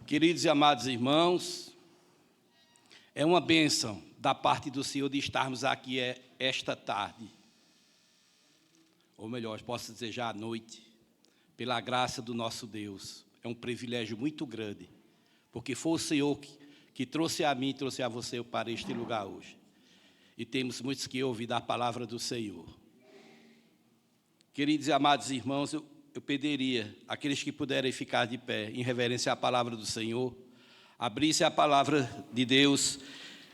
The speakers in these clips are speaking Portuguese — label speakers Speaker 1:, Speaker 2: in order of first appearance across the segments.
Speaker 1: Queridos e amados irmãos, é uma bênção da parte do Senhor de estarmos aqui esta tarde, ou melhor, posso dizer já à noite, pela graça do nosso Deus. É um privilégio muito grande, porque foi o Senhor que trouxe a mim e trouxe a você para este lugar hoje. E temos muitos que ouvir da palavra do Senhor. Queridos e amados irmãos, eu pediria àqueles que puderem ficar de pé, em reverência à palavra do Senhor, abrisse a palavra de Deus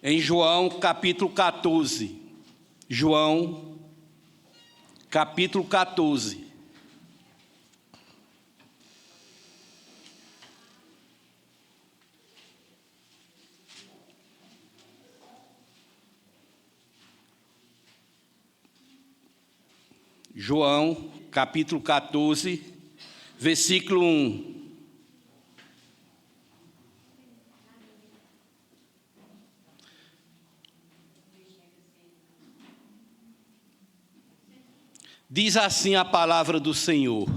Speaker 1: em João capítulo 14. João capítulo 14. João, capítulo 14, versículo 1. Diz assim a palavra do Senhor: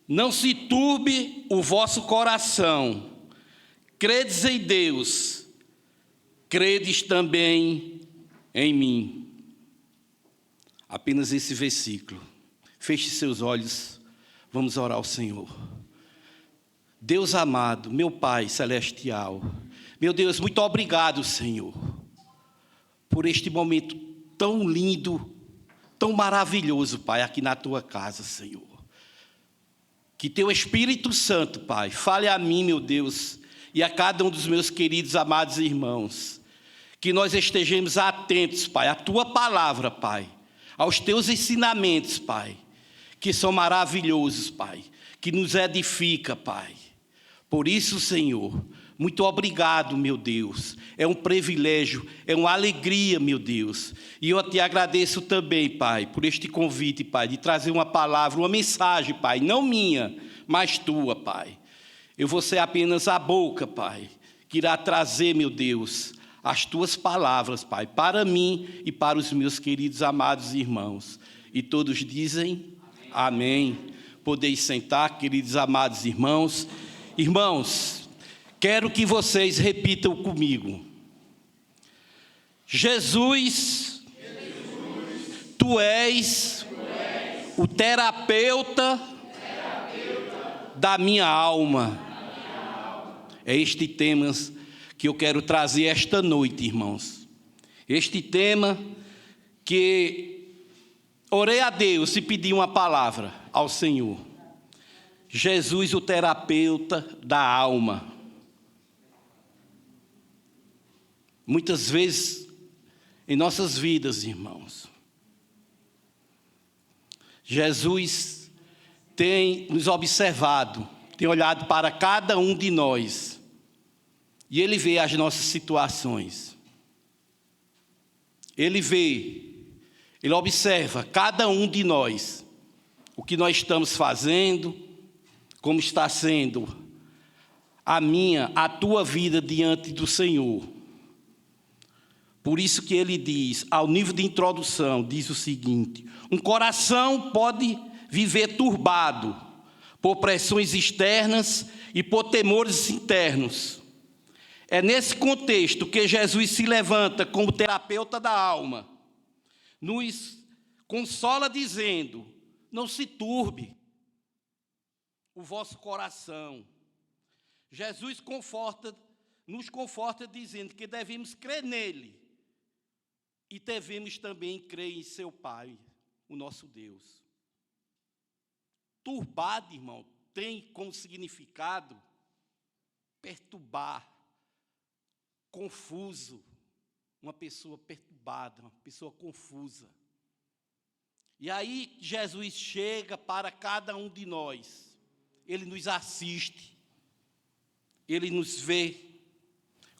Speaker 1: não se turbe o vosso coração, credes em Deus, credes também em mim. Apenas esse versículo. Feche seus olhos, vamos orar ao Senhor. Deus amado, meu Pai celestial, meu Deus, muito obrigado, Senhor, por este momento tão lindo, tão maravilhoso, Pai, aqui na Tua casa, Senhor. Que Teu Espírito Santo, Pai, fale a mim, meu Deus, e a cada um dos meus queridos, amados irmãos, que nós estejamos atentos, Pai, à Tua palavra, Pai, aos Teus ensinamentos, Pai, que são maravilhosos, Pai, que nos edifica, Pai. Por isso, Senhor, muito obrigado, meu Deus. É um privilégio, é uma alegria, meu Deus. E eu te agradeço também, Pai, por este convite, Pai, de trazer uma palavra, uma mensagem, Pai, não minha, mas Tua, Pai. Eu vou ser apenas a boca, Pai, que irá trazer, meu Deus, as Tuas palavras, Pai, para mim e para os meus queridos amados irmãos. E todos dizem amém. Podeis sentar, queridos amados irmãos. Irmãos, quero que vocês repitam comigo. Jesus, Tu és o terapeuta da minha alma. É este tema que eu quero trazer esta noite, irmãos. Este tema que orei a Deus e pedi uma palavra ao Senhor. Jesus, o terapeuta da alma. Muitas vezes em nossas vidas, irmãos, Jesus tem nos observado, tem olhado para cada um de nós. E Ele vê as nossas situações. Ele vê, Ele observa cada um de nós, o que nós estamos fazendo, como está sendo a tua vida diante do Senhor. Por isso que Ele diz, ao nível de introdução, diz o seguinte: um coração pode viver turbado por pressões externas e por temores internos. É nesse contexto que Jesus se levanta como terapeuta da alma, nos consola dizendo: não se turbe o vosso coração. Jesus nos conforta dizendo que devemos crer nele e devemos também crer em seu Pai, o nosso Deus. Turbado, irmão, tem como significado perturbar, confuso, uma pessoa perturbada, uma pessoa confusa. E aí Jesus chega para cada um de nós, Ele nos assiste, Ele nos vê,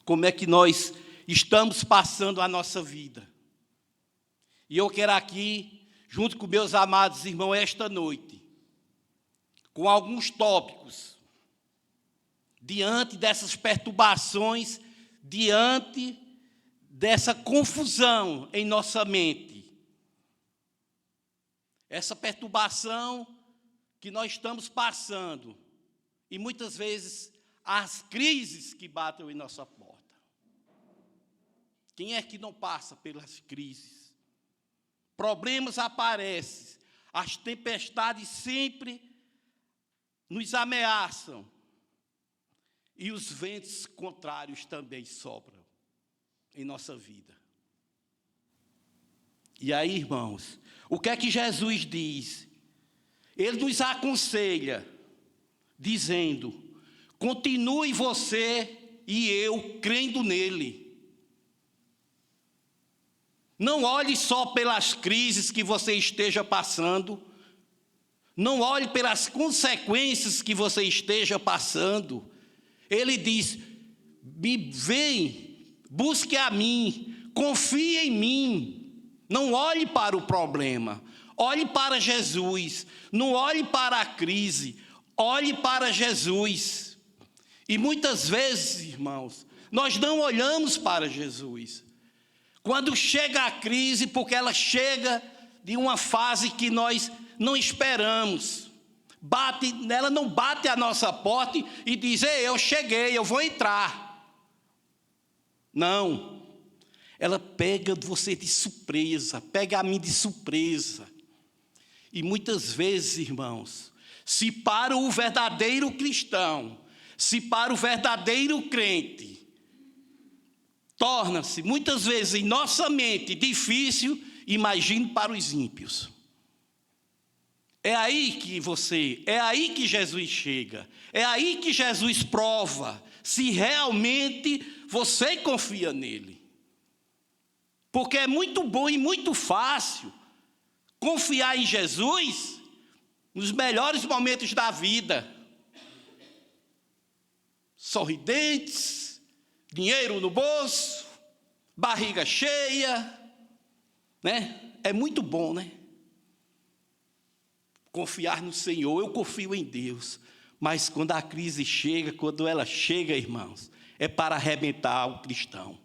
Speaker 1: como é que nós estamos passando a nossa vida. E eu quero aqui, junto com meus amados irmãos, esta noite, com alguns tópicos, diante dessas perturbações, diante dessa confusão em nossa mente, essa perturbação que nós estamos passando, E muitas vezes, as crises que batem em nossa porta. Quem é que não passa pelas crises? Problemas aparecem, as tempestades sempre nos ameaçam. E os ventos contrários também sopram em nossa vida. E aí, irmãos, o que é que Jesus diz? Ele nos aconselha, dizendo: continue você e eu crendo nele. Não olhe só pelas crises que você esteja passando. Não olhe pelas consequências que você esteja passando. Ele diz: vem, busque a mim, confie em mim. Não olhe para o problema, olhe para Jesus. Não olhe para a crise, olhe para Jesus. E muitas vezes, irmãos, nós não olhamos para Jesus. Quando chega a crise, porque ela chega de uma fase que nós não esperamos. Ela não bate a nossa porta e diz: ei, eu cheguei, eu vou entrar. Não. Ela pega você de surpresa, pega a mim de surpresa. E muitas vezes, irmãos, se para o verdadeiro cristão, se para o verdadeiro crente, torna-se muitas vezes em nossa mente difícil, imagine para os ímpios. É aí que Jesus chega, é aí que Jesus prova se realmente você confia nele. Porque é muito bom e muito fácil confiar em Jesus nos melhores momentos da vida. Sorridentes, dinheiro no bolso, barriga cheia, né? É muito bom, né? Confiar no Senhor, eu confio em Deus. Mas quando a crise chega, quando ela chega, irmãos, é para arrebentar o cristão.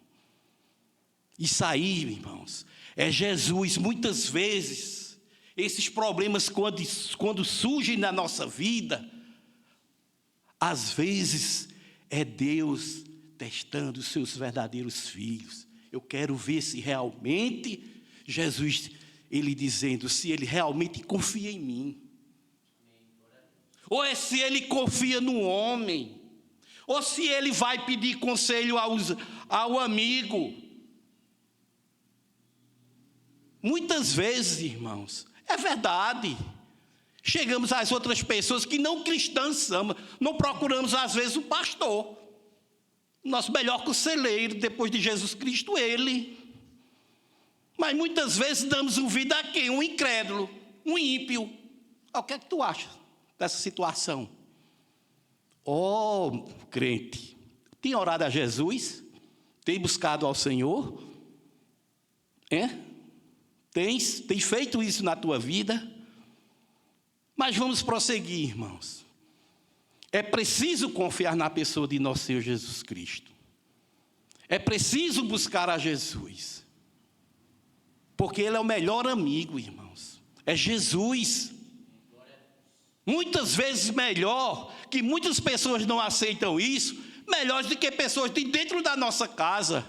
Speaker 1: Isso aí, irmãos, é Jesus. Muitas vezes, esses problemas quando surgem na nossa vida, às vezes é Deus testando os seus verdadeiros filhos. Eu quero ver se realmente Jesus, ele dizendo, se ele realmente confia em mim. Ou é se ele confia no homem. Ou se ele vai pedir conselho ao amigo. Muitas vezes, irmãos, é verdade. Chegamos às outras pessoas que não cristãs não procuramos às vezes o pastor. Nosso melhor conselheiro, depois de Jesus Cristo, ele. Mas muitas vezes damos ouvido a quem? Um incrédulo, um ímpio. O que é que tu acha dessa situação? Oh, crente, tem orado a Jesus? Tem buscado ao Senhor? Tens feito isso na tua vida? Mas vamos prosseguir, irmãos. É preciso confiar na pessoa de nosso Senhor Jesus Cristo. É preciso buscar a Jesus. Porque Ele é o melhor amigo, irmãos. É Jesus. Muitas vezes melhor, que muitas pessoas não aceitam isso, melhor do que pessoas de dentro da nossa casa.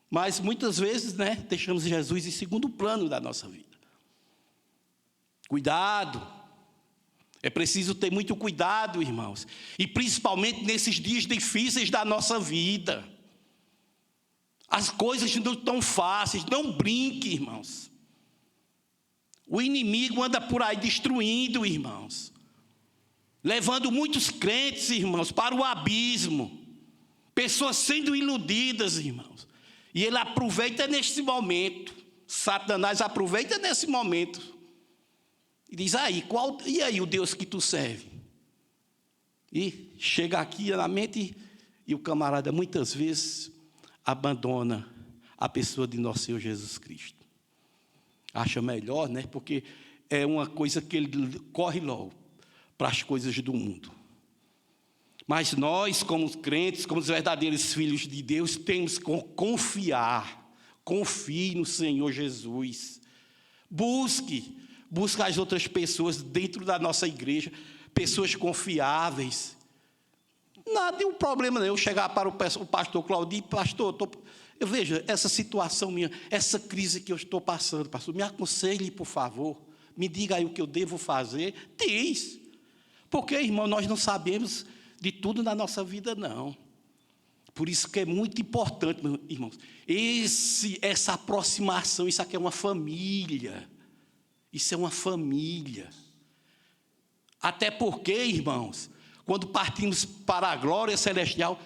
Speaker 1: Mas muitas vezes, deixamos Jesus em segundo plano da nossa vida. Cuidado. É preciso ter muito cuidado, irmãos. E principalmente nesses dias difíceis da nossa vida. As coisas não estão fáceis. Não brinque, irmãos. O inimigo anda por aí destruindo, irmãos. Levando muitos crentes, irmãos, para o abismo. Pessoas sendo iludidas, irmãos. E ele aproveita nesse momento. Satanás aproveita nesse momento. E diz, e aí o Deus que tu serve? E chega aqui na mente e o camarada muitas vezes abandona a pessoa de nosso Senhor Jesus Cristo. Acha melhor, porque é uma coisa que ele corre logo para as coisas do mundo. Mas nós, como crentes, como os verdadeiros filhos de Deus, temos que confiar. Confie no Senhor Jesus. Busque busca as outras pessoas dentro da nossa igreja, pessoas confiáveis. Nada, tem um problema não. Eu chegar para o pastor Claudio, pastor, eu vejo essa situação minha, essa crise que eu estou passando, pastor, me aconselhe, por favor, me diga aí o que eu devo fazer. Diz, porque, irmão, nós não sabemos de tudo na nossa vida, não. Por isso que é muito importante, meus irmãos, essa aproximação, isso aqui é uma família. Isso é uma família. Até porque, irmãos, quando partimos para a glória celestial,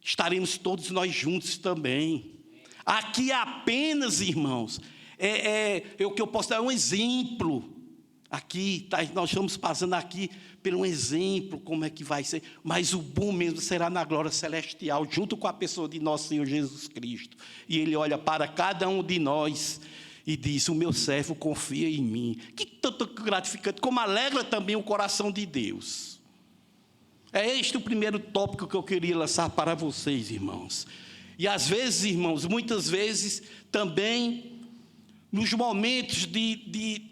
Speaker 1: estaremos todos nós juntos também. Aqui apenas, irmãos, o que eu posso dar é um exemplo. Aqui, nós estamos passando aqui por um exemplo, como é que vai ser. Mas o bom mesmo será na glória celestial, junto com a pessoa de nosso Senhor Jesus Cristo. E Ele olha para cada um de nós e diz, o meu servo confia em mim. Que tanto gratificante, como alegra também o coração de Deus. É este o primeiro tópico que eu queria lançar para vocês, irmãos. E às vezes, irmãos, muitas vezes também, nos momentos de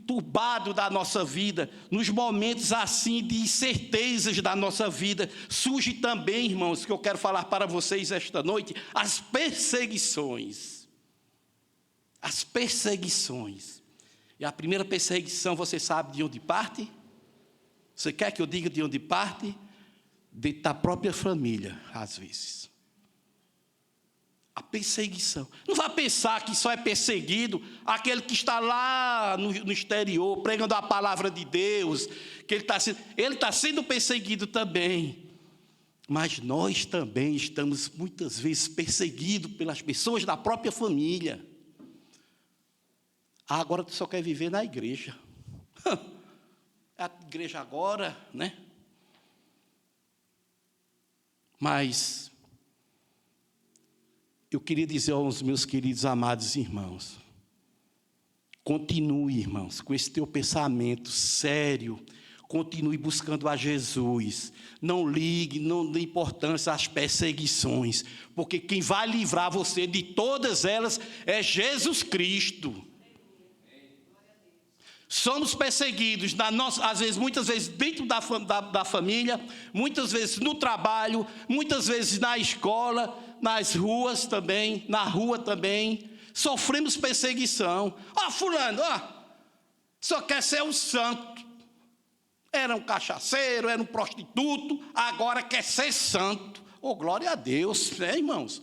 Speaker 1: turbado da nossa vida, nos momentos assim de incertezas da nossa vida, surge também, irmãos, que eu quero falar para vocês esta noite, as perseguições. As perseguições. E a primeira perseguição, você sabe de onde parte? Você quer que eu diga de onde parte? Da própria família, às vezes. A perseguição. Não vá pensar que só é perseguido aquele que está lá no exterior, pregando a palavra de Deus, que ele está sendo perseguido também. Mas nós também estamos muitas vezes perseguidos pelas pessoas da própria família. Agora tu só quer viver na igreja. A igreja agora, né? Mas eu queria dizer aos meus queridos amados irmãos, continue, irmãos, com esse teu pensamento sério, continue buscando a Jesus, não ligue, não dê importância às perseguições, porque quem vai livrar você de todas elas é Jesus Cristo. Somos perseguidos, às vezes, muitas vezes dentro da família, muitas vezes no trabalho, muitas vezes na escola, nas ruas também, na rua também, sofremos perseguição. Fulano, só quer ser um santo. Era um cachaceiro, era um prostituto, agora quer ser santo. Glória a Deus, né, irmãos?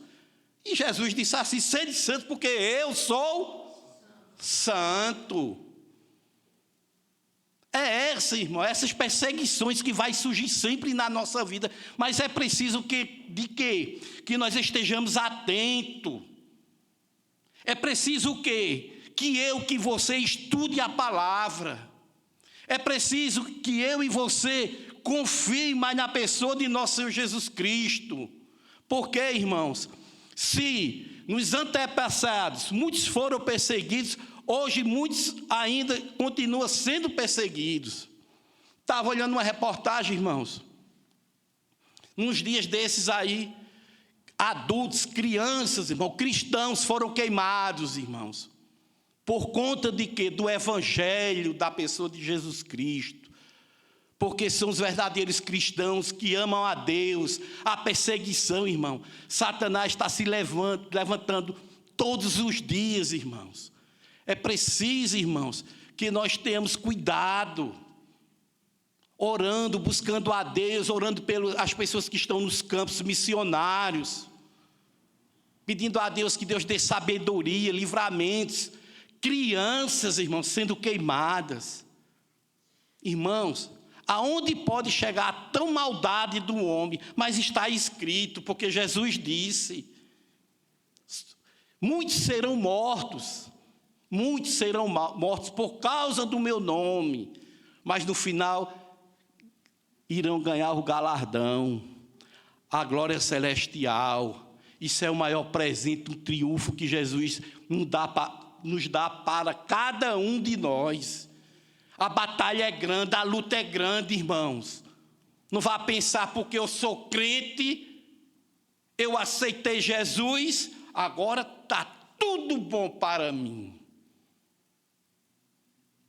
Speaker 1: E Jesus disse assim, sede santo, porque eu sou santo. Essas perseguições que vai surgir sempre na nossa vida, mas é preciso que nós estejamos atentos. É preciso o quê? Que você estude a palavra. É preciso que eu e você confie mais na pessoa de nosso Senhor Jesus Cristo. Porque, irmãos, se nos antepassados muitos foram perseguidos, hoje muitos ainda continuam sendo perseguidos. Estava olhando uma reportagem, irmãos. Uns dias desses aí, adultos, crianças, irmãos, cristãos foram queimados, irmãos. Por conta de quê? Do evangelho da pessoa de Jesus Cristo. Porque são os verdadeiros cristãos que amam a Deus. A perseguição, irmão. Satanás está se levantando todos os dias, irmãos. É preciso, irmãos, que nós tenhamos cuidado, orando, buscando a Deus, orando pelas pessoas que estão nos campos missionários, pedindo a Deus que Deus dê sabedoria, livramentos, crianças, irmãos, sendo queimadas. Irmãos, aonde pode chegar a tão maldade do homem? Mas está escrito, porque Jesus disse, muitos serão mortos por causa do meu nome, mas no final irão ganhar o galardão, a glória celestial. Isso é o maior presente, um triunfo que Jesus nos dá para cada um de nós. A batalha é grande, a luta é grande, irmãos. Não vá pensar porque eu sou crente, eu aceitei Jesus, agora está tudo bom para mim.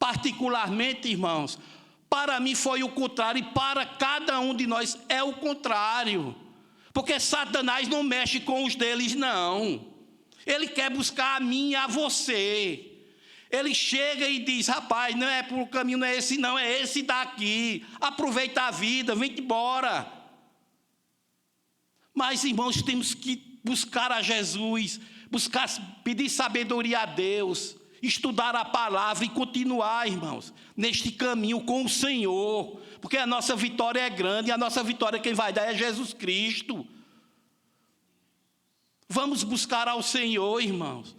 Speaker 1: particularmente, irmãos, para mim foi o contrário, e para cada um de nós é o contrário. Porque Satanás não mexe com os deles, não. Ele quer buscar a mim e a você. Ele chega e diz: rapaz, não é por caminho, não é esse não, é esse daqui. Aproveita a vida, vem embora. Mas, irmãos, temos que buscar a Jesus, pedir sabedoria a Deus, estudar a palavra e continuar, irmãos, neste caminho com o Senhor. Porque a nossa vitória é grande, e a nossa vitória quem vai dar é Jesus Cristo. Vamos buscar ao Senhor, irmãos.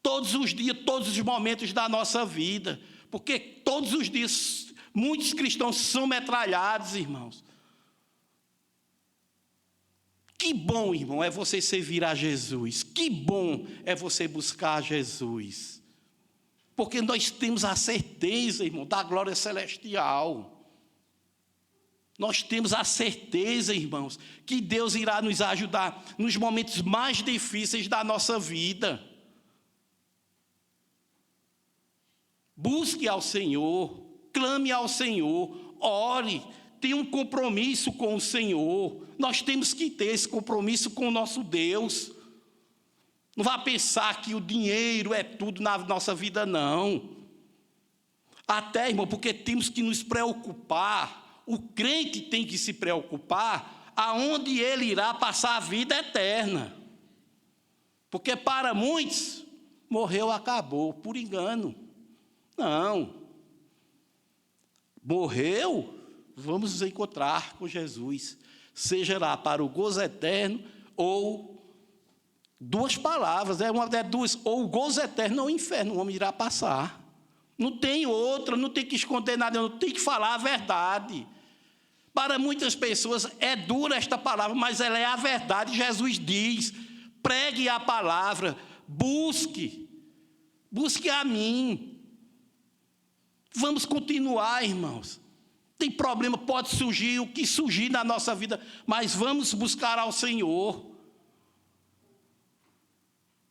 Speaker 1: Todos os dias, todos os momentos da nossa vida. Porque todos os dias, muitos cristãos são metralhados, irmãos. Que bom, irmão, é você servir a Jesus. Que bom é você buscar a Jesus. Porque nós temos a certeza, irmão, da glória celestial. Nós temos a certeza, irmãos, que Deus irá nos ajudar nos momentos mais difíceis da nossa vida. Busque ao Senhor, clame ao Senhor, ore, tenha um compromisso com o Senhor. Nós temos que ter esse compromisso com o nosso Deus. Não vá pensar que o dinheiro é tudo na nossa vida, não. Até, irmão, porque temos que nos preocupar. O crente tem que se preocupar aonde ele irá passar a vida eterna. Porque para muitos, morreu, acabou, por engano. Não. Morreu, vamos nos encontrar com Jesus. Seja lá para o gozo eterno ou duas palavras, duas, ou o gozo eterno ou o inferno, o homem irá passar. Não tem outra, não tem que esconder nada, não tem que falar a verdade. Para muitas pessoas é dura esta palavra, mas ela é a verdade. Jesus diz: pregue a palavra, busque a mim. Vamos continuar, irmãos. Tem problema, pode surgir o que surgir na nossa vida, mas vamos buscar ao Senhor.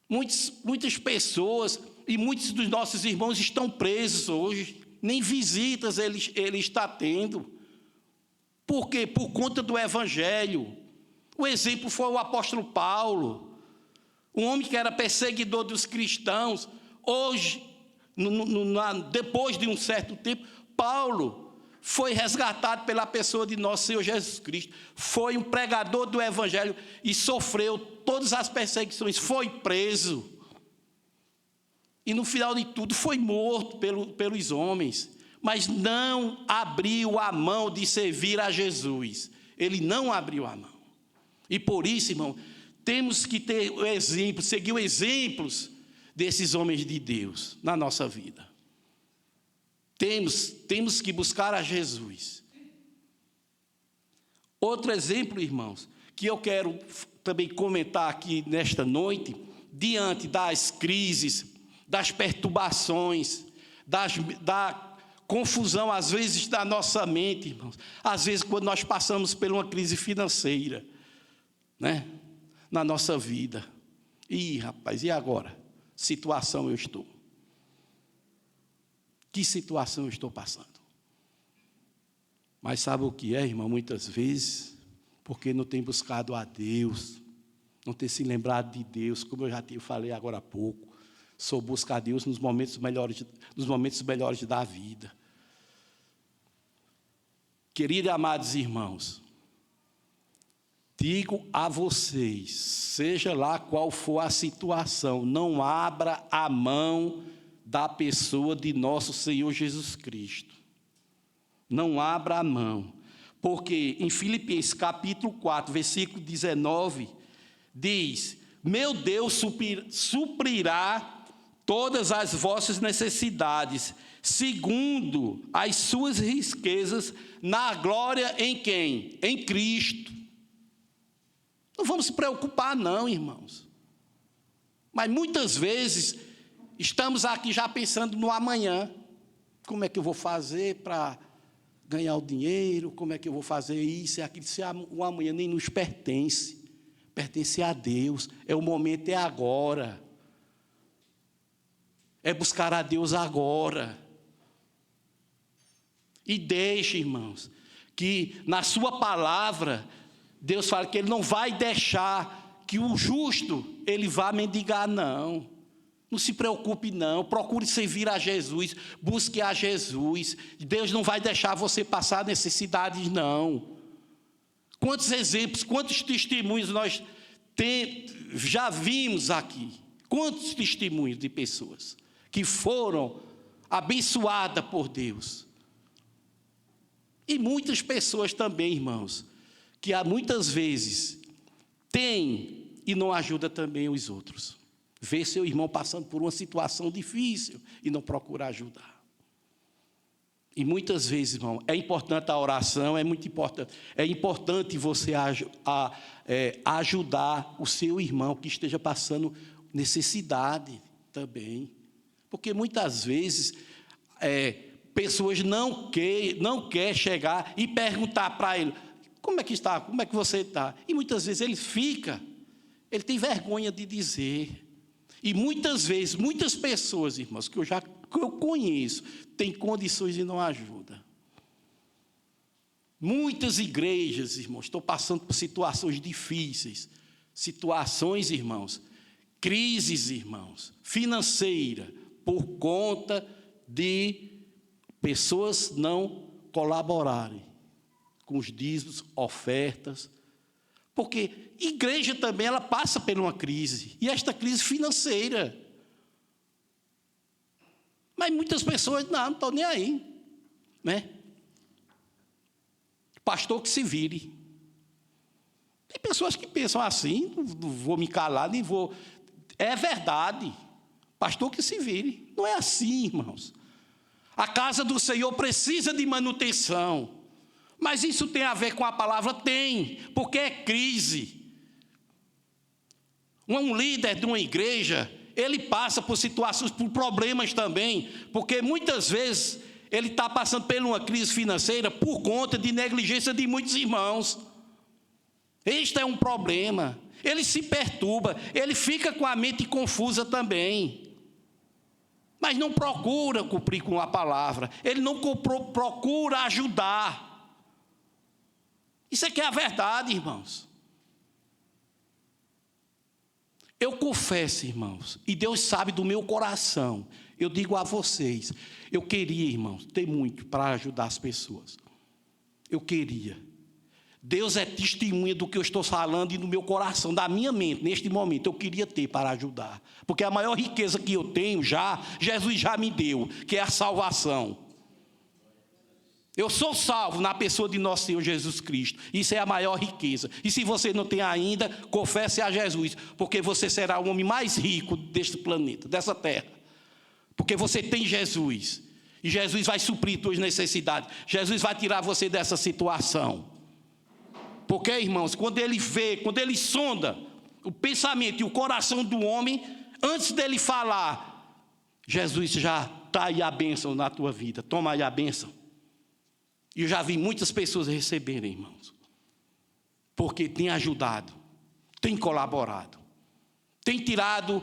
Speaker 1: Muitas pessoas e muitos dos nossos irmãos estão presos hoje, nem visitas ele está tendo. Por quê? Por conta do Evangelho. O exemplo foi o apóstolo Paulo, um homem que era perseguidor dos cristãos. Hoje, depois de um certo tempo, Paulo foi resgatado pela pessoa de nosso Senhor Jesus Cristo. Foi um pregador do Evangelho e sofreu todas as perseguições, foi preso. E no final de tudo foi morto pelos homens. Mas não abriu a mão de servir a Jesus. Ele não abriu a mão. E por isso, irmão, temos que ter o exemplo, seguir os exemplos desses homens de Deus na nossa vida. Temos que buscar a Jesus. Outro exemplo, irmãos, que eu quero também comentar aqui nesta noite, diante das crises, das perturbações, da confusão, às vezes, da nossa mente, irmãos. Às vezes, quando nós passamos por uma crise financeira, né, na nossa vida. Ih, rapaz, e agora? Situação eu estou. Que situação eu estou passando? Mas sabe o que é, irmão? Muitas vezes, porque não tem buscado a Deus, não tem se lembrado de Deus, como eu já falei agora há pouco. Sou buscar a Deus nos momentos melhores da vida. Queridos e amados irmãos, digo a vocês, seja lá qual for a situação, não abra a mão da pessoa de nosso Senhor Jesus Cristo. Não abra a mão. Porque em Filipenses capítulo 4, versículo 19, diz: meu Deus suprirá todas as vossas necessidades, segundo as suas riquezas, na glória em quem? Em Cristo. Não vamos se preocupar não, irmãos. Mas muitas vezes, estamos aqui já pensando no amanhã. Como é que eu vou fazer para ganhar o dinheiro? Como é que eu vou fazer isso e aquilo? Se o amanhã nem nos pertence. Pertence a Deus. É o momento, é agora. é buscar a Deus agora. E deixe, irmãos, que na sua palavra, Deus fala que Ele não vai deixar que o justo, ele vá mendigar, não. Não se preocupe, não. Procure servir a Jesus, busque a Jesus. Deus não vai deixar você passar necessidades, não. Quantos exemplos, quantos testemunhos nós já vimos aqui. Quantos testemunhos de pessoas que foram abençoadas por Deus. E muitas pessoas também, irmãos, que há muitas vezes têm e não ajudam também os outros. Vê seu irmão passando por uma situação difícil e não procura ajudar. E muitas vezes, irmão, é importante a oração, é importante você ajudar o seu irmão que esteja passando necessidade também. Porque muitas vezes pessoas não querem chegar e perguntar para ele, como é que está, como é que você está? E muitas vezes ele tem vergonha de dizer. E muitas vezes, muitas pessoas, irmãos, que eu conheço, têm condições e não ajudam. Muitas igrejas, irmãos, estão passando por situações difíceis. Situações, irmãos, crises, irmãos, financeira, por conta de pessoas não colaborarem com os dízimos, ofertas. Porque igreja também, ela passa por uma crise, e esta crise financeira. Mas muitas pessoas, não estão nem aí, né? Pastor que se vire. Tem pessoas que pensam assim, não vou me calar, nem vou... É verdade, pastor que se vire. Não é assim, irmãos. A casa do Senhor precisa de manutenção. Mas isso tem a ver com a palavra? Tem, porque é crise. Um líder de uma igreja, ele passa por situações, por problemas também, porque muitas vezes ele está passando por uma crise financeira por conta de negligência de muitos irmãos. Este é um problema. Ele se perturba, ele fica com a mente confusa também. Mas não procura cumprir com a palavra, ele não procura ajudar. Isso aqui é a verdade, irmãos. Eu confesso, irmãos, e Deus sabe do meu coração, eu digo a vocês, eu queria, irmãos, ter muito para ajudar as pessoas. Eu queria. Deus é testemunha do que eu estou falando e no meu coração, da minha mente, neste momento, eu queria ter para ajudar. Porque a maior riqueza que eu tenho Jesus já me deu, que é a salvação. Eu sou salvo na pessoa de nosso Senhor Jesus Cristo. Isso é a maior riqueza. E se você não tem ainda, confesse a Jesus, porque você será o homem mais rico deste planeta, dessa terra. Porque você tem Jesus. E Jesus vai suprir suas necessidades. Jesus vai tirar você dessa situação. Porque, irmãos, quando ele sonda o pensamento e o coração do homem, antes dele falar, Jesus já está aí a bênção na tua vida. Toma aí a bênção. E eu já vi muitas pessoas receberem, irmãos, porque tem ajudado, tem colaborado, tem tirado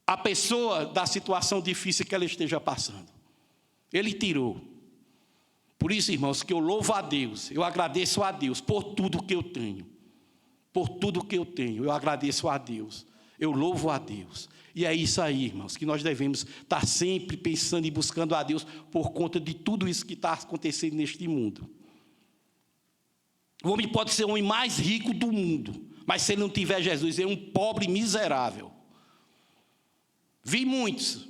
Speaker 1: a pessoa da situação difícil que ela esteja passando. Ele tirou. Por isso, irmãos, que eu louvo a Deus, eu agradeço a Deus por tudo que eu tenho. Por tudo que eu tenho, eu agradeço a Deus, eu louvo a Deus. E é isso aí, irmãos, que nós devemos estar sempre pensando e buscando a Deus por conta de tudo isso que está acontecendo neste mundo. O homem pode ser o homem mais rico do mundo, mas se ele não tiver Jesus, ele é um pobre miserável. Vi muitos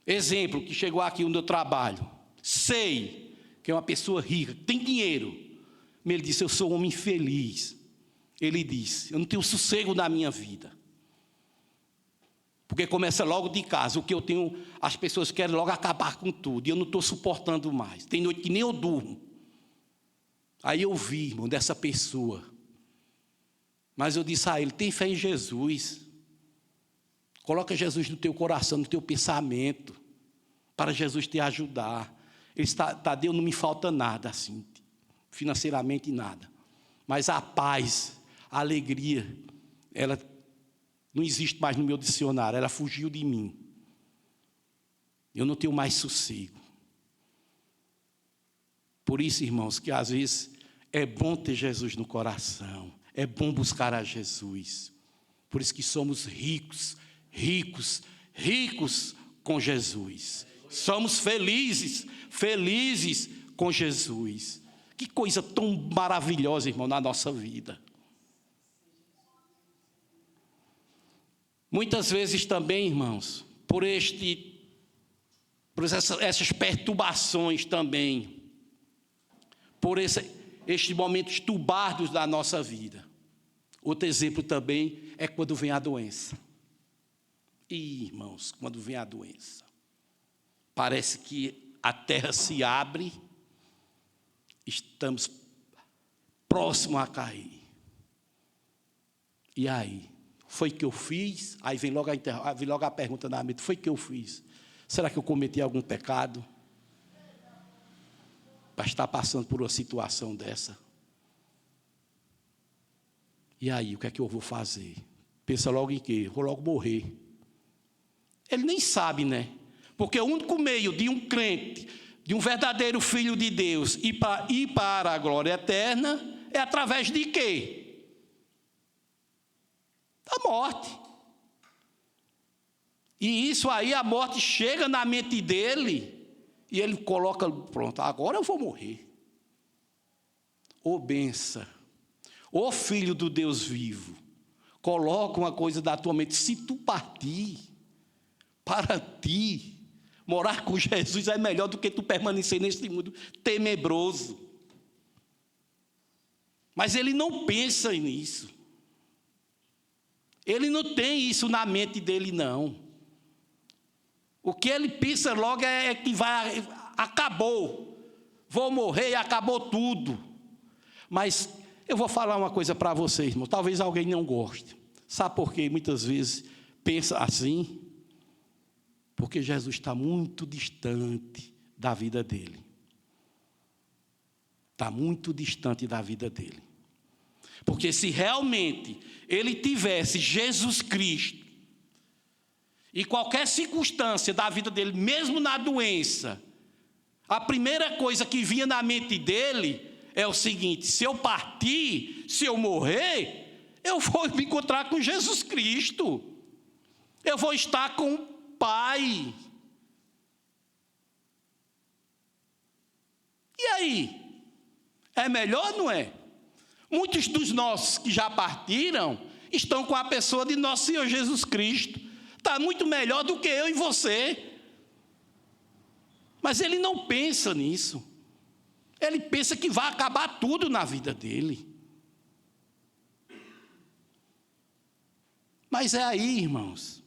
Speaker 1: exemplos que chegou aqui no meu trabalho. Sei que é uma pessoa rica, tem dinheiro. Mas ele disse, eu sou um homem infeliz. Ele disse, eu não tenho sossego na minha vida. Porque começa logo de casa. O que eu tenho, as pessoas querem logo acabar com tudo. E eu não estou suportando mais. Tem noite que nem eu durmo. Aí eu vi, irmão, dessa pessoa. Mas eu disse a ele, tem fé em Jesus. Coloca Jesus no teu coração, no teu pensamento. Para Jesus te ajudar. Ele está, Deus, não me falta nada assim. Financeiramente nada. Mas a paz, a alegria, ela não existe mais no meu dicionário, ela fugiu de mim. Eu não tenho mais sossego. Por isso, irmãos, que às vezes é bom ter Jesus no coração. É bom buscar a Jesus. Por isso que somos ricos, ricos, ricos com Jesus. Somos felizes, felizes com Jesus. Que coisa tão maravilhosa, irmão, na nossa vida. Muitas vezes também, irmãos, por essas perturbações também, por estes momentos turbados da nossa vida. Outro exemplo também é quando vem a doença. E, irmãos, quando vem a doença, parece que a terra se abre, estamos próximos a cair. E aí? Foi que eu fiz? Aí vem logo a pergunta na mente: foi que eu fiz? Será que eu cometi algum pecado para estar passando por uma situação dessa? E aí, o que é que eu vou fazer? Pensa logo em quê? Vou logo morrer. Ele nem sabe, né? Porque o único meio de um crente, de um verdadeiro filho de Deus, ir para a glória eterna, é através de quê? Da morte. E isso aí, a morte chega na mente dele, e ele coloca, pronto, agora eu vou morrer. Ô benção, ô filho do Deus vivo, coloca uma coisa da tua mente: se tu partir, para ti, morar com Jesus é melhor do que tu permanecer nesse mundo tenebroso. Mas ele não pensa nisso. Ele não tem isso na mente dele, não. O que ele pensa logo é que acabou, vou morrer e acabou tudo. Mas eu vou falar uma coisa para vocês, irmão, talvez alguém não goste. Sabe por quê? Muitas vezes pensa assim, porque Jesus está muito distante da vida dele. Está muito distante da vida dele. Porque se realmente ele tivesse Jesus Cristo, e qualquer circunstância da vida dele, mesmo na doença, a primeira coisa que vinha na mente dele é o seguinte: se eu partir, se eu morrer, eu vou me encontrar com Jesus Cristo. Eu vou estar com o Pai. E aí? É melhor, não é? Muitos dos nossos que já partiram estão com a pessoa de nosso Senhor Jesus Cristo. Está muito melhor do que eu e você. Mas ele não pensa nisso. Ele pensa que vai acabar tudo na vida dele. Mas é aí, irmãos.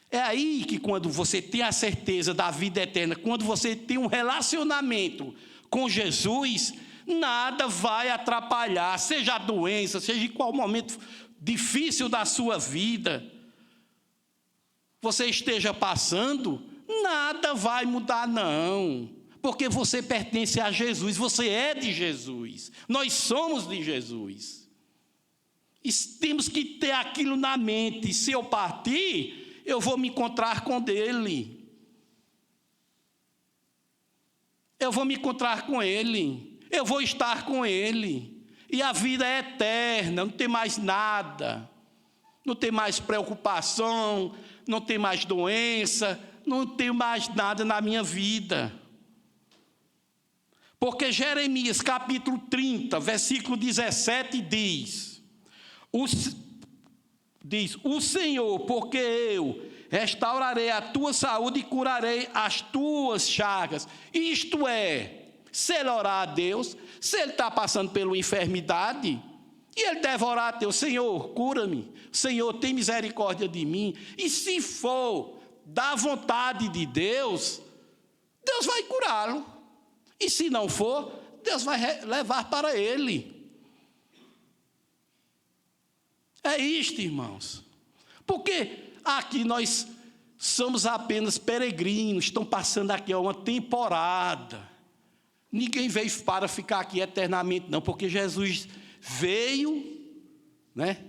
Speaker 1: É aí que quando você tem a certeza da vida eterna, quando você tem um relacionamento com Jesus, nada vai atrapalhar, seja a doença, seja em qual momento difícil da sua vida você esteja passando, nada vai mudar, não. Porque você pertence a Jesus, você é de Jesus, nós somos de Jesus. E temos que ter aquilo na mente: se eu partir, eu vou me encontrar com Ele. Eu vou me encontrar com Ele. Eu vou estar com Ele. E a vida é eterna, não tem mais nada. Não tem mais preocupação, não tem mais doença, não tem mais nada na minha vida. Porque Jeremias capítulo 30, versículo 17 diz: o Senhor, porque eu restaurarei a tua saúde e curarei as tuas chagas. Isto é, se ele orar a Deus, se ele está passando pela enfermidade, e ele deve orar a Deus: Senhor, cura-me, Senhor, tem misericórdia de mim. E se for da vontade de Deus, Deus vai curá-lo. E se não for, Deus vai levar para ele. É isto, irmãos. Porque aqui nós somos apenas peregrinos, estão passando aqui uma temporada. Ninguém veio para ficar aqui eternamente, não, porque Jesus veio, né,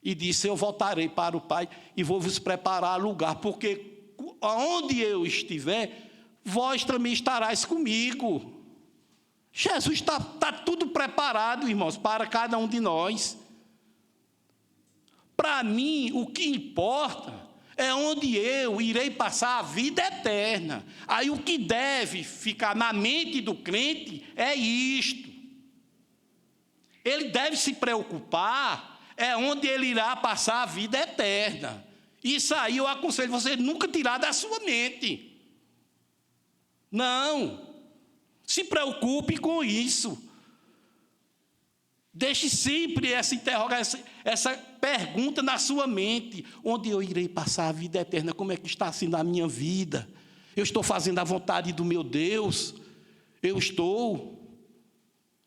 Speaker 1: e disse: eu voltarei para o Pai e vou vos preparar lugar, porque aonde eu estiver, vós também estarás comigo. Jesus está tudo preparado, irmãos, para cada um de nós. Para mim, o que importa é onde eu irei passar a vida eterna. Aí o que deve ficar na mente do crente é isto. Ele deve se preocupar, é onde ele irá passar a vida eterna. Isso aí eu aconselho você nunca tirar da sua mente. Não. Se preocupe com isso. Deixe sempre essa interrogação, essa pergunta na sua mente: onde eu irei passar a vida eterna? Como é que está sendo a minha vida? Eu estou fazendo a vontade do meu Deus? Eu estou.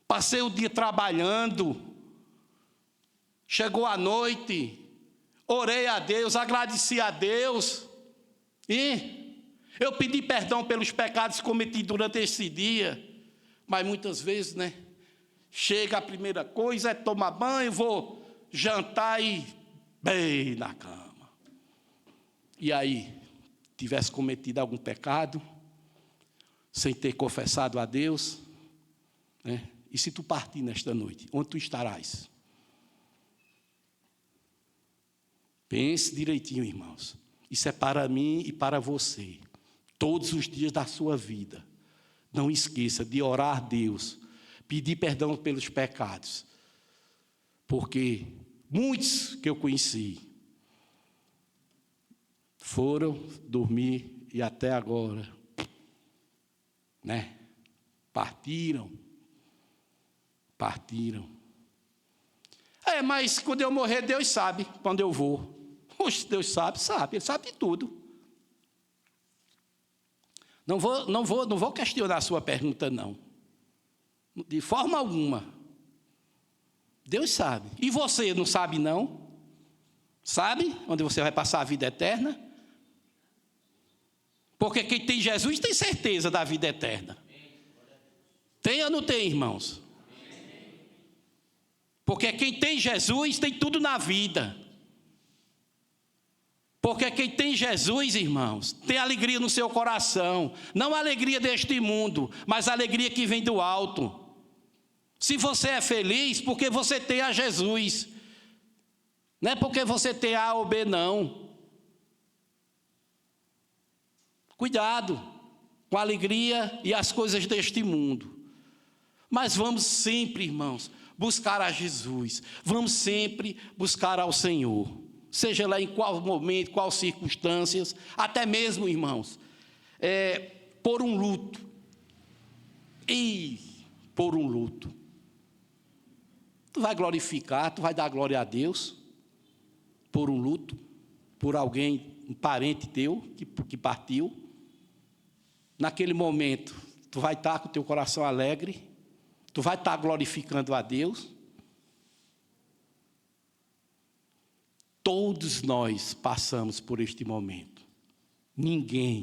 Speaker 1: Passei o dia trabalhando. Chegou a noite. Orei a Deus, agradeci a Deus. E eu pedi perdão pelos pecados cometidos durante esse dia. Mas muitas vezes, né? Chega a primeira coisa, é tomar banho, vou jantar e bem na cama. E aí, tivesse cometido algum pecado, sem ter confessado a Deus, né? E se tu partir nesta noite, onde tu estarás? Pense direitinho, irmãos. Isso é para mim e para você. Todos os dias da sua vida. Não esqueça de orar a Deus, pedir perdão pelos pecados, porque muitos que eu conheci foram dormir e até agora, né? Partiram. Mas quando eu morrer, Deus sabe quando eu vou. Oxe, Deus sabe, Ele sabe de tudo. Não vou questionar a sua pergunta, não. De forma alguma. Deus sabe. E você não sabe, não? Sabe onde você vai passar a vida eterna? Porque quem tem Jesus tem certeza da vida eterna. Tem ou não tem, irmãos? Porque quem tem Jesus tem tudo na vida. Porque quem tem Jesus, irmãos, tem alegria no seu coração. Não a alegria deste mundo, mas a alegria que vem do alto. Se você é feliz, porque você tem a Jesus. Não é porque você tem A ou B, não. Cuidado com a alegria e as coisas deste mundo. Mas vamos sempre, irmãos, buscar a Jesus. Vamos sempre buscar ao Senhor. Seja lá em qual momento, qual circunstâncias, até mesmo, irmãos, por um luto. Por um luto. Tu vai glorificar, tu vai dar glória a Deus por um luto, por alguém, um parente teu que partiu. Naquele momento, tu vai estar com o teu coração alegre, tu vai estar glorificando a Deus. Todos nós passamos por este momento. Ninguém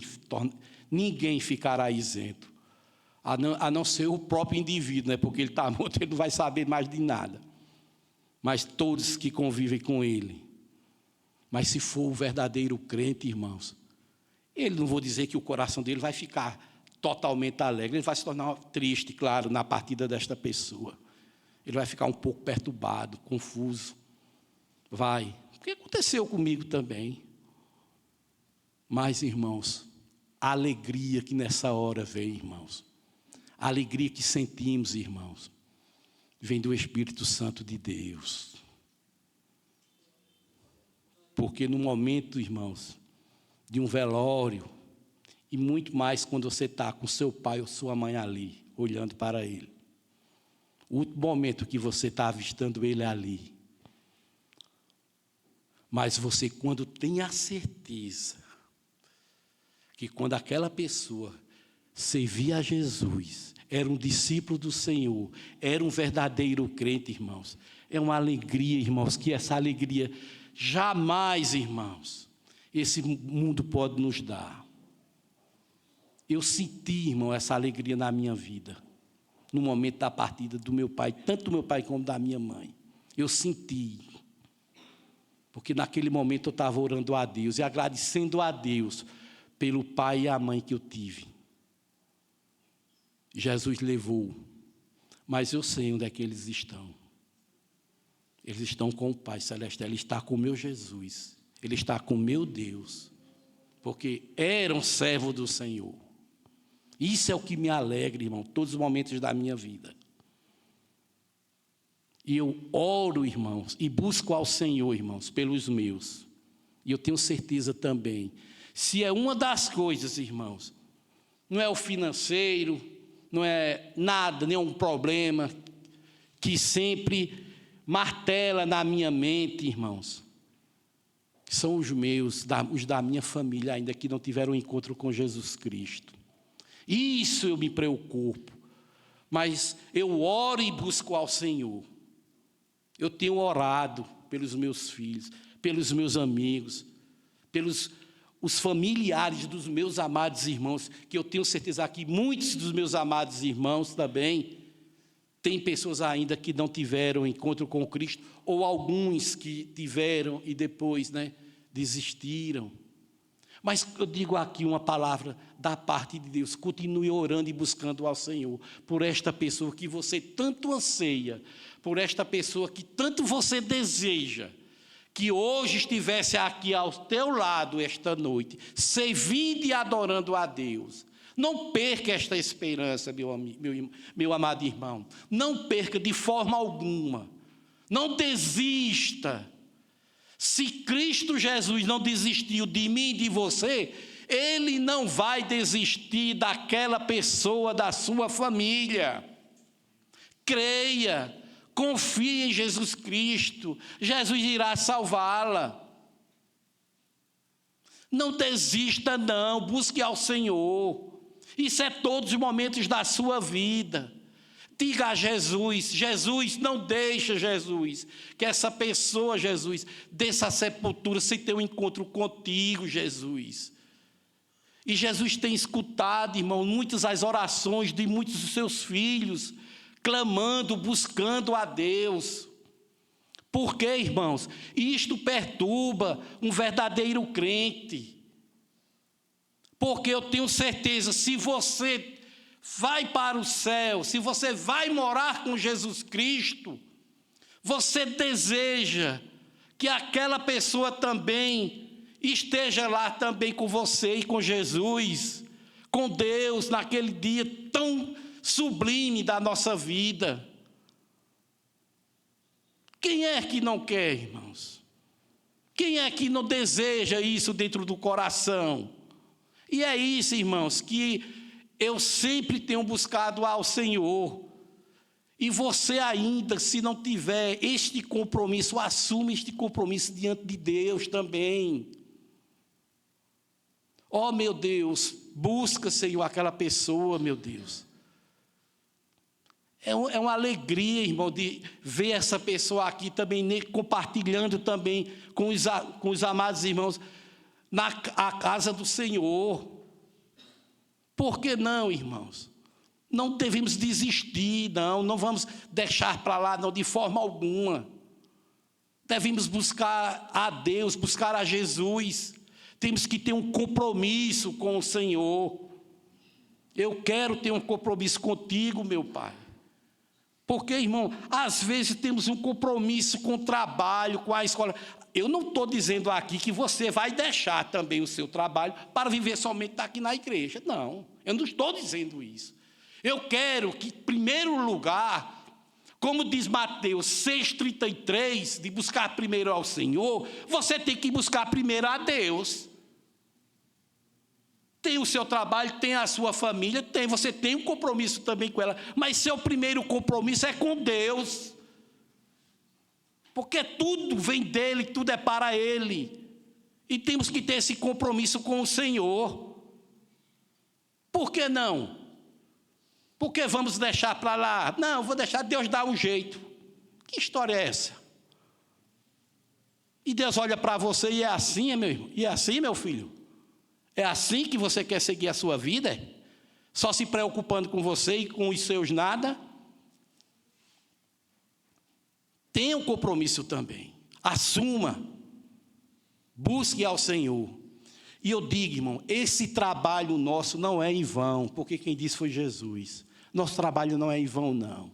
Speaker 1: ficará isento. A não ser o próprio indivíduo, né? Porque ele está morto, ele não vai saber mais de nada. Mas todos que convivem com ele. Mas se for o verdadeiro crente, irmãos, ele, não vou dizer que o coração dele vai ficar totalmente alegre. Ele vai se tornar triste, claro, na partida desta pessoa. Ele vai ficar um pouco perturbado, confuso. Vai. Porque aconteceu comigo também. Mas, irmãos, a alegria que nessa hora vem, irmãos, a alegria que sentimos, irmãos, vem do Espírito Santo de Deus. Porque no momento, irmãos, de um velório, e muito mais quando você está com seu pai ou sua mãe ali, olhando para ele, o último momento que você está avistando ele ali, mas você, quando tem a certeza que quando aquela pessoa servia a Jesus, era um discípulo do Senhor, era um verdadeiro crente, irmãos, é uma alegria, irmãos, que essa alegria jamais, irmãos, esse mundo pode nos dar. Eu senti, irmão, essa alegria na minha vida, no momento da partida do meu pai, tanto do meu pai como da minha mãe. Eu senti. Porque naquele momento eu estava orando a Deus e agradecendo a Deus pelo pai e a mãe que eu tive. Jesus levou, mas eu sei onde é que eles estão. Eles estão com o Pai Celestial, Ele está com o meu Jesus, Ele está com o meu Deus, porque eram servos do Senhor. Isso é o que me alegra, irmão, todos os momentos da minha vida. E eu oro, irmãos, e busco ao Senhor, irmãos, pelos meus. E eu tenho certeza também, se é uma das coisas, irmãos, não é o financeiro, não é nada, nenhum problema que sempre martela na minha mente, irmãos, são os meus, os da minha família, ainda que não tiveram um encontro com Jesus Cristo. Isso eu me preocupo, mas eu oro e busco ao Senhor. Eu tenho orado pelos meus filhos, pelos meus amigos, pelos os familiares dos meus amados irmãos, que eu tenho certeza que muitos dos meus amados irmãos também tem pessoas ainda que não tiveram encontro com Cristo, ou alguns que tiveram e depois, desistiram. Mas eu digo aqui uma palavra da parte de Deus: continue orando e buscando ao Senhor por esta pessoa que você tanto anseia, por esta pessoa que tanto você deseja, que hoje estivesse aqui ao teu lado esta noite, servindo e adorando a Deus. Não perca esta esperança, meu amado irmão. Não perca de forma alguma. Não desista. Se Cristo Jesus não desistiu de mim e de você, Ele não vai desistir daquela pessoa, da sua família. Creia, confie em Jesus Cristo. Jesus irá salvá-la. Não desista não, busque ao Senhor. Isso é todos os momentos da sua vida. Diga a Jesus: Jesus, não deixa, Jesus, que essa pessoa, Jesus, desça a sepultura sem ter um encontro contigo, Jesus. E Jesus tem escutado, irmão, muitas as orações de muitos dos seus filhos, clamando, buscando a Deus. Por quê, irmãos? Isto perturba um verdadeiro crente. Porque eu tenho certeza, se você vai para o céu, se você vai morar com Jesus Cristo, você deseja que aquela pessoa também esteja lá também com você e com Jesus, com Deus, naquele dia tão sublime da nossa vida. Quem é que não quer, irmãos? Quem é que não deseja isso dentro do coração? E é isso, irmãos, que eu sempre tenho buscado ao Senhor. E você ainda, se não tiver este compromisso, assume este compromisso diante de Deus também. Oh, meu Deus, busca, Senhor, aquela pessoa, meu Deus. É uma alegria, irmão, de ver essa pessoa aqui também, compartilhando também com os amados irmãos a casa do Senhor. Por que não, irmãos? Não devemos desistir, não vamos deixar para lá, não, de forma alguma. Devemos buscar a Deus, buscar a Jesus. Temos que ter um compromisso com o Senhor. Eu quero ter um compromisso contigo, meu Pai. Porque, irmão, às vezes temos um compromisso com o trabalho, com a escola. Eu não estou dizendo aqui que você vai deixar também o seu trabalho para viver somente aqui na igreja. Não, eu não estou dizendo isso. Eu quero que, em primeiro lugar, como diz Mateus 6,33, de buscar primeiro ao Senhor, você tem que buscar primeiro a Deus. Tem o seu trabalho, tem a sua família, você tem um compromisso também com ela, mas seu primeiro compromisso é com Deus. Porque tudo vem dele, tudo é para ele. E temos que ter esse compromisso com o Senhor. Por que não? Porque vamos deixar para lá? Não, vou deixar Deus dar um jeito. Que história é essa? E Deus olha para você e é assim, meu irmão? E é assim, meu filho? É assim que você quer seguir a sua vida? Só se preocupando com você e com os seus nada? Tenha um compromisso também. Assuma. Busque ao Senhor. E eu digo, irmão, esse trabalho nosso não é em vão, porque quem disse foi Jesus. Nosso trabalho não é em vão, não.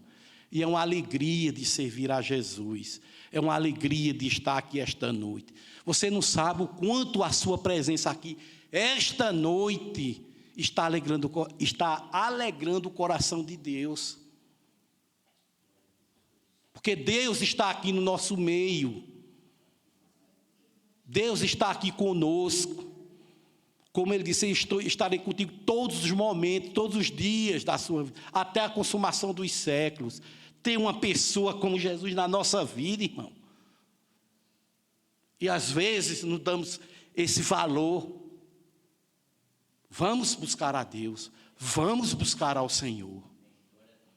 Speaker 1: E é uma alegria de servir a Jesus. É uma alegria de estar aqui esta noite. Você não sabe o quanto a sua presença aqui, esta noite, está alegrando o coração de Deus. Porque Deus está aqui no nosso meio. Deus está aqui conosco. Como ele disse, estarei contigo todos os momentos, todos os dias da sua vida, até a consumação dos séculos. Ter uma pessoa como Jesus na nossa vida, irmão. E às vezes não damos esse valor. Vamos buscar a Deus, vamos buscar ao Senhor.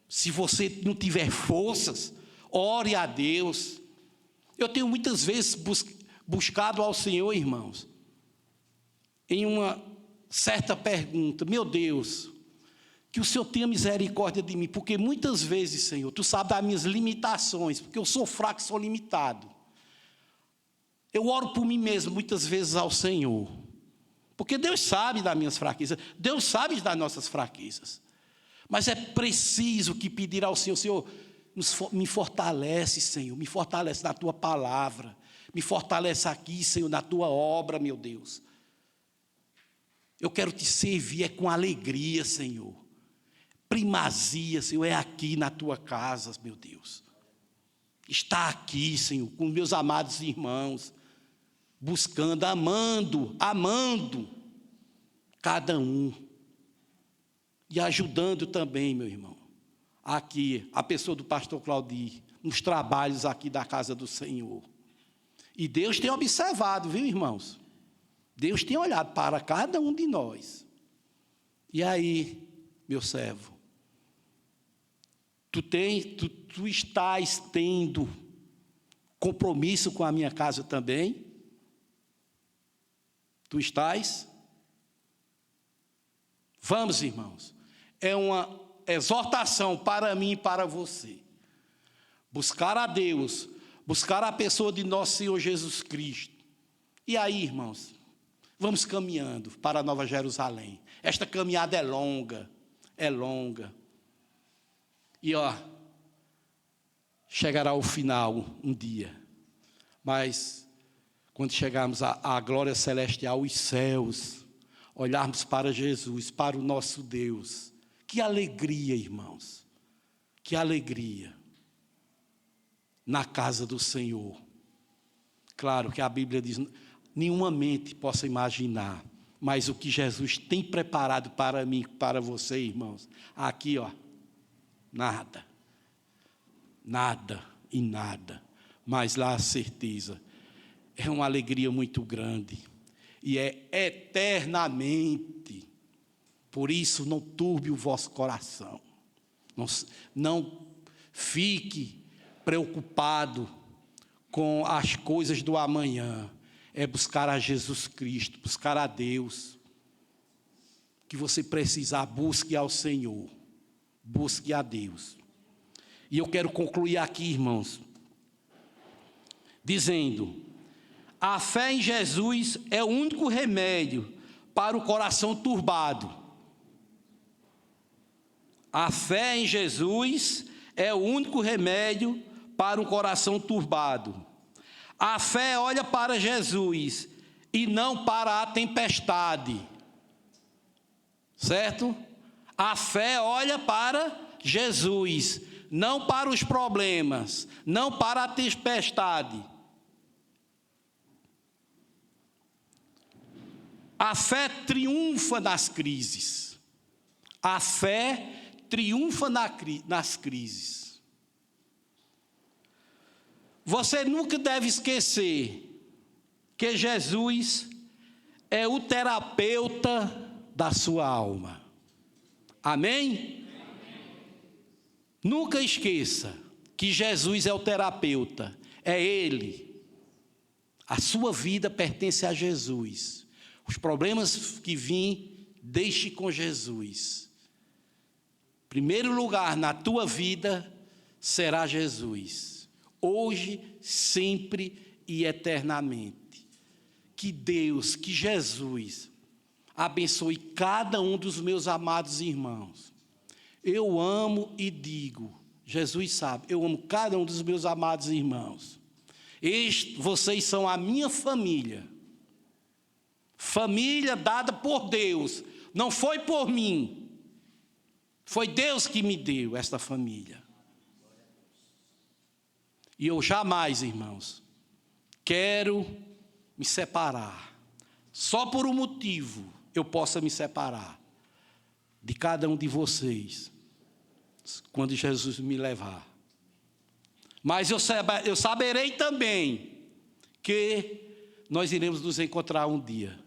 Speaker 1: Se você não tiver forças, ore a Deus. Eu tenho muitas vezes buscado ao Senhor, irmãos, em uma certa pergunta: meu Deus, que o Senhor tenha misericórdia de mim, porque muitas vezes, Senhor, Tu sabes das minhas limitações, porque eu sou fraco e sou limitado. Eu oro por mim mesmo muitas vezes ao Senhor, porque Deus sabe das minhas fraquezas, Deus sabe das nossas fraquezas, mas é preciso que pedir ao Senhor: Senhor, me fortalece, Senhor, me fortalece na Tua palavra, me fortalece aqui, Senhor, na Tua obra, meu Deus. Eu quero Te servir, é com alegria, Senhor. Primazia, Senhor, é aqui na Tua casa, meu Deus. Está aqui, Senhor, com meus amados irmãos, buscando, amando cada um. E ajudando também, meu irmão, aqui, a pessoa do pastor Claudir, nos trabalhos aqui da casa do Senhor. E Deus tem observado, viu, irmãos? Deus tem olhado para cada um de nós. E aí, meu servo, tu estás tendo compromisso com a minha casa também? Tu estás? Vamos, irmãos. É uma exortação para mim e para você. Buscar a Deus, buscar a pessoa de nosso Senhor Jesus Cristo. E aí, irmãos, vamos caminhando para a Nova Jerusalém. Esta caminhada é longa. E chegará ao final um dia. Mas quando chegarmos à glória celestial, os céus, olharmos para Jesus, para o nosso Deus. Que alegria, irmãos. Que alegria. Na casa do Senhor. Claro que a Bíblia diz: nenhuma mente possa imaginar, mas o que Jesus tem preparado para mim, para você, irmãos, aqui, nada, e nada, mas lá a certeza, é uma alegria muito grande, e é eternamente. Por isso, não turbe o vosso coração, não fique preocupado com as coisas do amanhã. É buscar a Jesus Cristo, buscar a Deus. Que você precisar, busque ao Senhor, busque a Deus. E eu quero concluir aqui, irmãos, dizendo: a fé em Jesus é o único remédio para o coração turbado. A fé em Jesus é o único remédio para o coração turbado. A fé olha para Jesus e não para a tempestade. Certo? A fé olha para Jesus, não para os problemas, não para a tempestade. A fé triunfa nas crises. A fé triunfa nas crises. Você nunca deve esquecer que Jesus é o terapeuta da sua alma. Amém? Nunca esqueça que Jesus é o terapeuta, é Ele. A sua vida pertence a Jesus. Os problemas que vêm, deixe com Jesus. Primeiro lugar na tua vida será Jesus. Hoje, sempre e eternamente. que Deus, que Jesus, abençoe cada um dos meus amados irmãos. Eu amo e digo, Jesus sabe, eu amo cada um dos meus amados irmãos. Vocês são a minha família. Família dada por Deus, não foi por mim. Foi Deus que me deu esta família. E eu jamais, irmãos, quero me separar. Só por um motivo eu possa me separar de cada um de vocês, quando Jesus me levar. Mas eu saberei também que nós iremos nos encontrar um dia.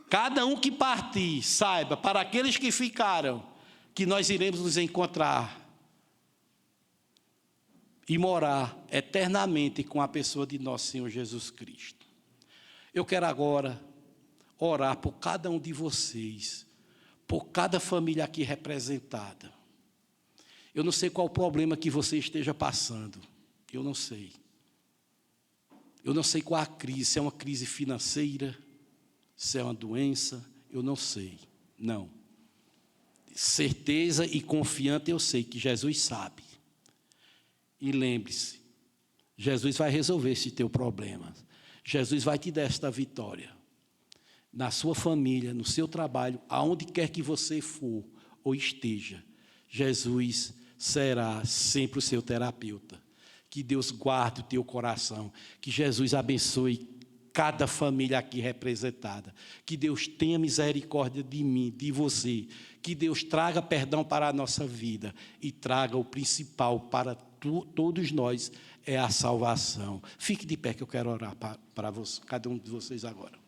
Speaker 1: Cada um que partir, saiba, para aqueles que ficaram, que nós iremos nos encontrar e morar eternamente com a pessoa de nosso Senhor Jesus Cristo. Eu quero agora orar por cada um de vocês, por cada família aqui representada. Eu não sei qual o problema que você esteja passando, eu não sei. Eu não sei qual a crise, se é uma crise financeira, se é uma doença, eu não sei, não. Certeza e confiante eu sei que Jesus sabe. E lembre-se, Jesus vai resolver esse teu problema. Jesus vai te dar esta vitória. Na sua família, no seu trabalho, aonde quer que você for ou esteja, Jesus será sempre o seu terapeuta. Que Deus guarde o teu coração. Que Jesus abençoe cada família aqui representada. Que Deus tenha misericórdia de mim, de você. Que Deus traga perdão para a nossa vida e traga o principal para todos nós, é a salvação. Fique de pé que eu quero orar para cada um de vocês agora.